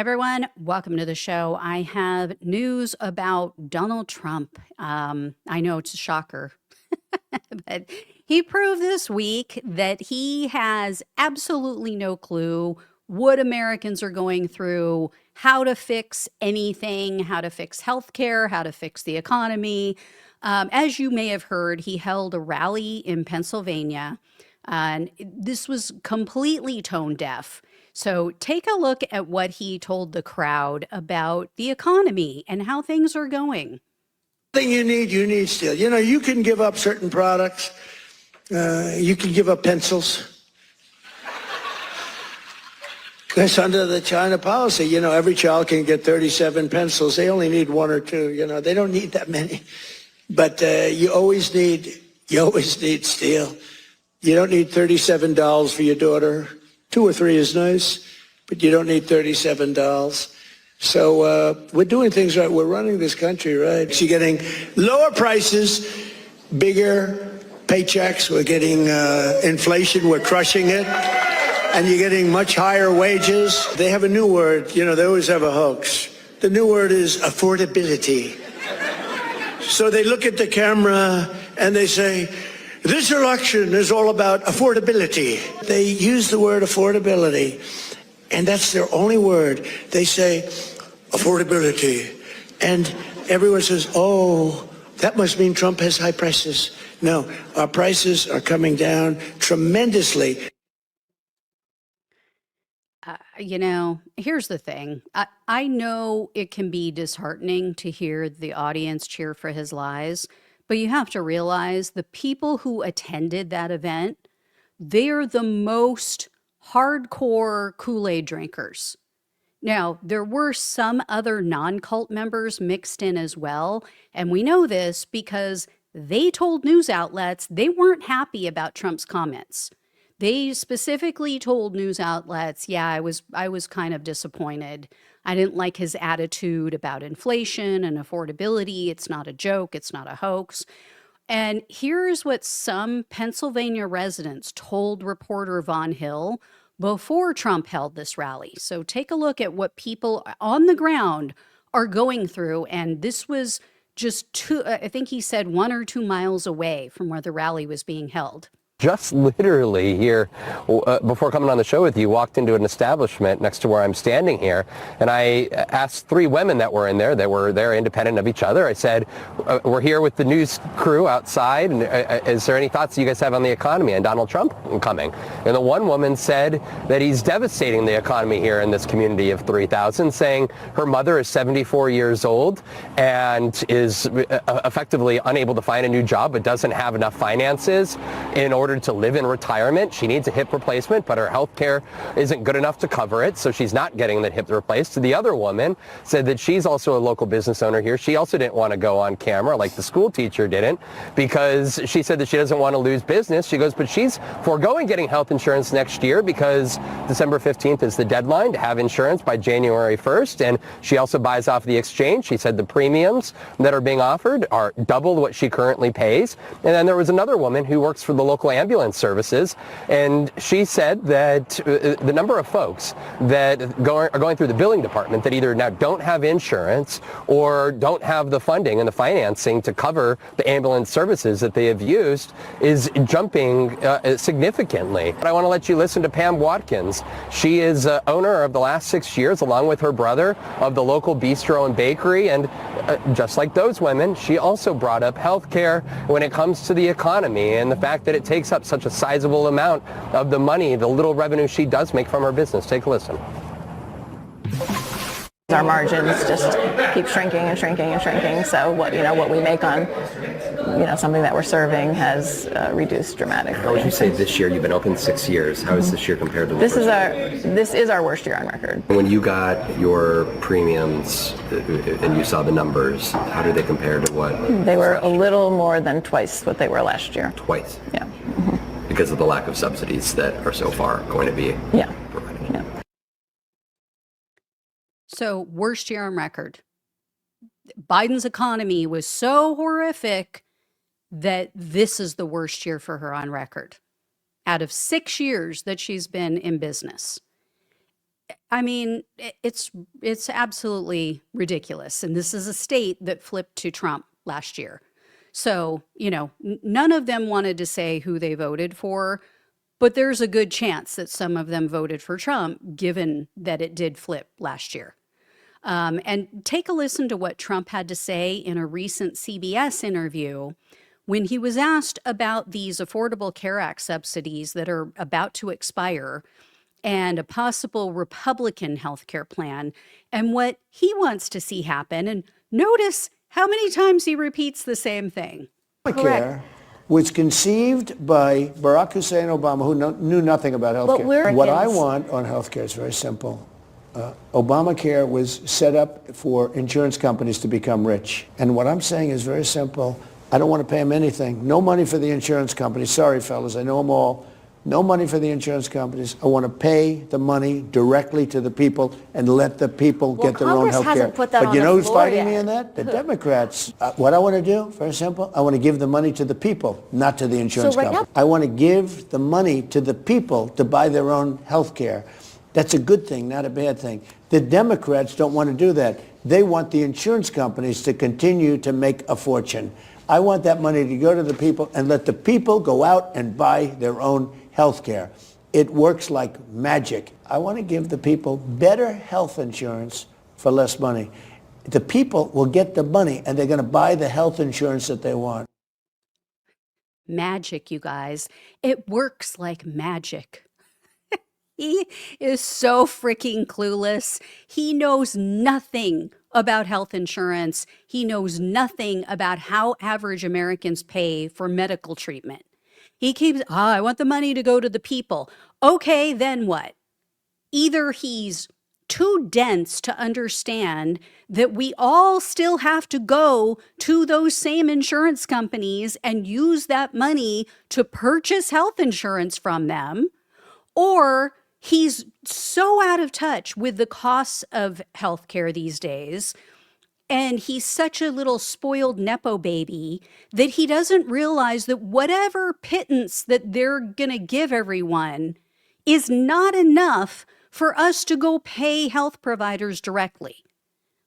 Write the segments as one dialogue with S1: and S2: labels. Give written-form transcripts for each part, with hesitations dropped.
S1: Everyone, welcome to the show. I have news about Donald Trump. I know it's a shocker, but he proved this week that he has absolutely no clue what Americans are going through, how to fix anything, how to fix healthcare, how to fix the economy. As you may have heard, he held a rally in Pennsylvania, and this was completely tone deaf. So take a look at what he told the crowd about the economy and how things are going.
S2: Thing you need still. You know, you can give up certain products. You can give up pencils. Because under the China policy, you know, every child can get 37 pencils. They only need one or two. You know, they don't need that many. But you always need steel. You don't need $37 for your daughter. 2 or 3 is nice, but you don't need $37. So we're doing things right. We're running this country right. You're getting lower prices, bigger paychecks. We're getting inflation. We're crushing it. And you're getting much higher wages. They have a new word. You know, they always have a hoax. The new word is affordability. So they look at the camera and they say, this election is all about affordability. They use the word affordability, and that's their only word. They say affordability, and everyone says, oh, that must mean Trump has high prices. No, our prices are coming down tremendously.
S1: Here's the thing. I know it can be disheartening to hear the audience cheer for his lies, but you have to realize the people who attended that event, they're the most hardcore Kool-Aid drinkers. Now, there were some other non-cult members mixed in as well, and we know this because they told news outlets they weren't happy about Trump's comments. They specifically told news outlets, yeah, I was kind of disappointed. I didn't like his attitude about inflation and affordability. It's not a joke, it's not a hoax. And here's what some Pennsylvania residents told reporter Von Hill before Trump held this rally. So take a look at what people on the ground are going through. And this was just I think he said 1 or 2 miles away from where the rally was being held.
S3: Just literally here, before coming on the show with you, walked into an establishment next to where I'm standing here, and I asked 3 women that were in there, that were there independent of each other. I said, we're here with the news crew outside, and is there any thoughts you guys have on the economy and Donald Trump coming? And the one woman said that he's devastating the economy here in this community of 3,000, saying her mother is 74 years old and is effectively unable to find a new job, but doesn't have enough finances in order to live in retirement. She needs a hip replacement, but her health care isn't good enough to cover it, so she's not getting the hip replaced. The other woman said that she's also a local business owner here. She also didn't want to go on camera like the school teacher didn't, because she said that she doesn't want to lose business. She goes, but she's foregoing getting health insurance next year because December 15th is the deadline to have insurance by January 1st, and she also buys off the exchange. She said the premiums that are being offered are double what she currently pays. And then there was another woman who works for the local ambulance services, and she said that the number of folks that are going through the billing department that either now don't have insurance or don't have the funding and the financing to cover the ambulance services that they have used is jumping significantly. But I want to let you listen to Pam Watkins. She is owner of the last 6 years, along with her brother, of the local bistro and bakery, and just like those women, she also brought up health care when it comes to the economy and the fact that it takes up such a sizable amount of the money, the little revenue she does make from her business. Take a listen.
S4: Our margins just keep shrinking and shrinking and shrinking. So what we make on something that we're serving has reduced dramatically.
S3: How would you say this year? You've been open 6 years. How is this year compared to the
S4: this is our worst year on record.
S3: When you got your premiums and you saw the numbers, how do they compare to what?
S4: They were a little more than twice what they were last year.
S3: Twice?
S4: Yeah. Mm-hmm.
S3: Because of the lack of subsidies that are so far going to be provided.
S4: Yeah.
S1: So, worst year on record. Biden's economy was so horrific that this is the worst year for her on record out of 6 years that she's been in business. I mean, it's absolutely ridiculous. And this is a state that flipped to Trump last year. So, none of them wanted to say who they voted for, but there's a good chance that some of them voted for Trump, given that it did flip last year. And take a listen to what Trump had to say in a recent CBS interview when he was asked about these Affordable Care Act subsidies that are about to expire and a possible Republican health care plan and what he wants to see happen. And notice how many times he repeats the same thing.
S2: Care was conceived by Barack Hussein Obama, who knew nothing about health care. What I want on health care is very simple. Obamacare was set up for insurance companies to become rich. And what I'm saying is very simple. I don't want to pay them anything. No money for the insurance companies. Sorry, fellas, I know them all. No money for the insurance companies. I want to pay the money directly to the people and let the people get their own health care. But you know who's fighting me in that? The Democrats. What I want to do, very simple, I want to give the money to the people, not to the insurance company. I want to give the money to the people to buy their own health care. That's a good thing, not a bad thing. The Democrats don't want to do that. They want the insurance companies to continue to make a fortune. I want that money to go to the people and let the people go out and buy their own health care. It works like magic. I want to give the people better health insurance for less money. The people will get the money and they're going to buy the health insurance that they want.
S1: Magic, you guys. It works like magic. He is so freaking clueless. He knows nothing about health insurance. He knows nothing about how average Americans pay for medical treatment. He keeps, I want the money to go to the people. Okay, then what? Either he's too dense to understand that we all still have to go to those same insurance companies and use that money to purchase health insurance from them, or he's so out of touch with the costs of healthcare these days, and he's such a little spoiled Nepo baby that he doesn't realize that whatever pittance that they're going to give everyone is not enough for us to go pay health providers directly.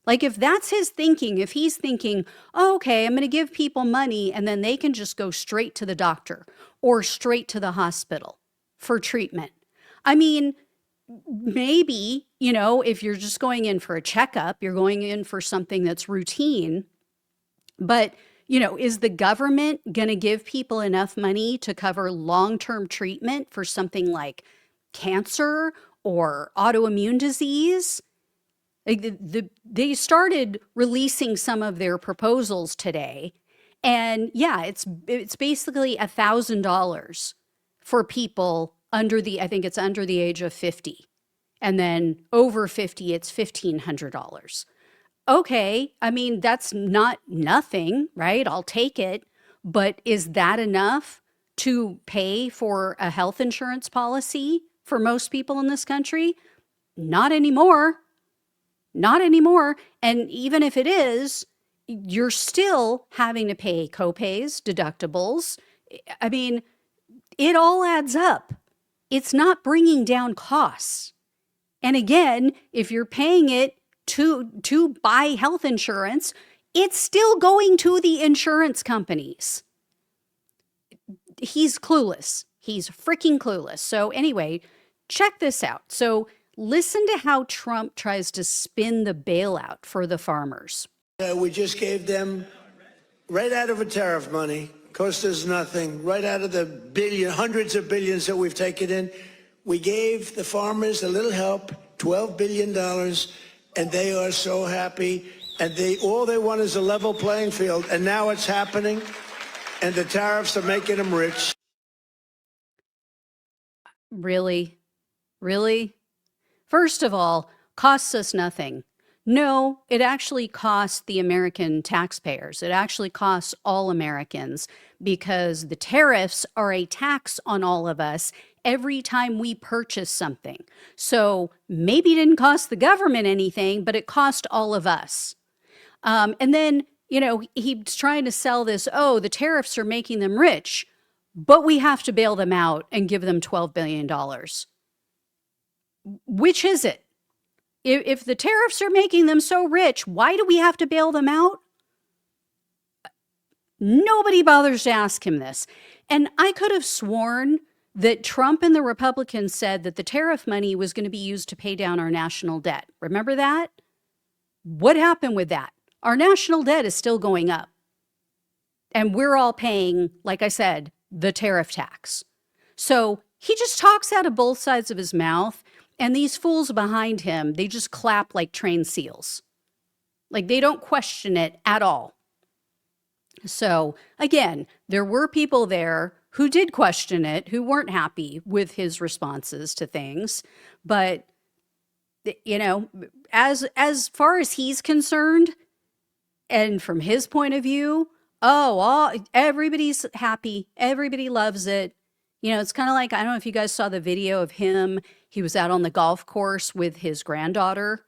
S1: Like if that's his thinking, if he's thinking, oh, okay, I'm going to give people money and then they can just go straight to the doctor or straight to the hospital for treatment. I mean, maybe, if you're just going in for a checkup, you're going in for something that's routine. But, is the government going to give people enough money to cover long-term treatment for something like cancer or autoimmune disease? Like they started releasing some of their proposals today. And yeah, it's basically $1,000 for people I think it's under the age of 50. And then over 50, it's $1,500. Okay, I mean, that's not nothing, right? I'll take it. But is that enough to pay for a health insurance policy for most people in this country? Not anymore. Not anymore. And even if it is, you're still having to pay copays, deductibles. I mean, it all adds up. It's not bringing down costs. And again, if you're paying it to buy health insurance, it's still going to the insurance companies. He's clueless. He's freaking clueless. So anyway, check this out. So listen to how Trump tries to spin the bailout for the farmers.
S2: We just gave them right out of a tariff money. Cost us nothing. Right out of the hundreds of billions that we've taken in, we gave the farmers a little help, $12 billion, and they are so happy. And all they want is a level playing field. And now it's happening, and the tariffs are making them rich.
S1: Really? Really? First of all, costs us nothing. No, it actually costs the American taxpayers. It actually costs all Americans because the tariffs are a tax on all of us every time we purchase something. So maybe it didn't cost the government anything, but it cost all of us. And then, he's trying to sell this, the tariffs are making them rich, but we have to bail them out and give them $12 billion. Which is it? If the tariffs are making them so rich, why do we have to bail them out? Nobody bothers to ask him this. And I could have sworn that Trump and the Republicans said that the tariff money was going to be used to pay down our national debt. Remember that? What happened with that? Our national debt is still going up. And we're all paying, like I said, the tariff tax. So he just talks out of both sides of his mouth. And these fools behind him, they just clap like trained seals. Like they don't question it at all. So again, there were people there who did question it, who weren't happy with his responses to things. But, you know, as far as he's concerned, and from his point of view, everybody's happy. Everybody loves it. You know, it's kind of like, I don't know if you guys saw the video of him. He was out on the golf course with his granddaughter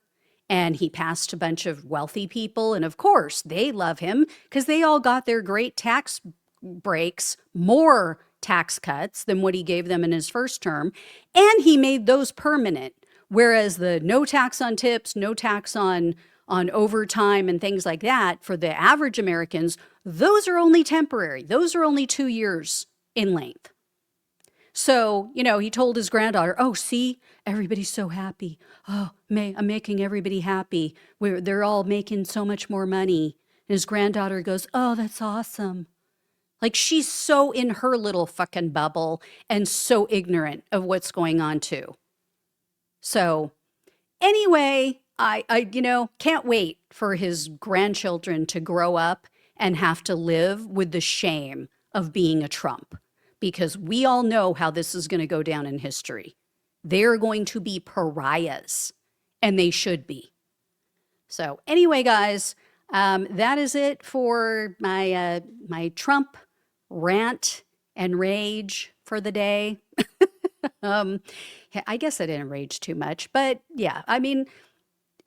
S1: and he passed a bunch of wealthy people. And of course, they love him because they all got their great tax breaks, more tax cuts than what he gave them in his first term. And he made those permanent. Whereas the no tax on tips, no tax on overtime and things like that for the average Americans, those are only temporary. Those are only 2 years in length. So, you know, he told his granddaughter, oh, see, everybody's so happy. Oh, I'm making everybody happy. They're all making so much more money. And his granddaughter goes, oh, that's awesome. Like she's so in her little fucking bubble and so ignorant of what's going on too. So anyway, I can't wait for his grandchildren to grow up and have to live with the shame of being a Trump. Because we all know how this is going to go down in history. They're going to be pariahs, and they should be. So anyway, guys, that is it for my my Trump rant and rage for the day. I guess I didn't rage too much, but yeah, I mean,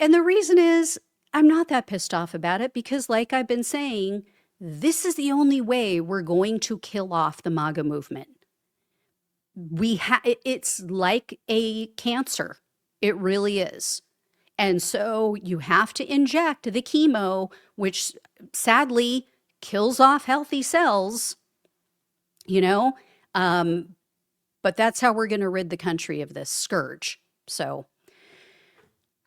S1: and the reason is I'm not that pissed off about it because like I've been saying, this is the only way we're going to kill off the MAGA movement. It's like a cancer. It really is. And so you have to inject the chemo, which sadly kills off healthy cells, you know, but that's how we're going to rid the country of this scourge. So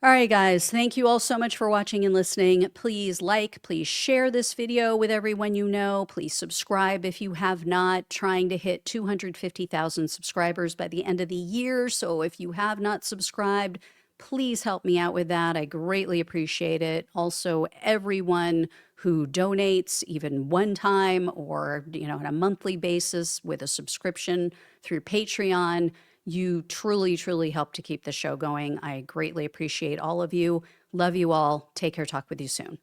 S1: all right, guys, thank you all so much for watching and listening. Please please share this video with everyone you know. Please subscribe if you have not. Trying to hit 250,000 subscribers by the end of the year. So if you have not subscribed, please help me out with that. I greatly appreciate it. Also, everyone who donates even one time or, you know, on a monthly basis with a subscription through Patreon. You truly, truly help to keep the show going. I greatly appreciate all of you. Love you all. Take care. Talk with you soon.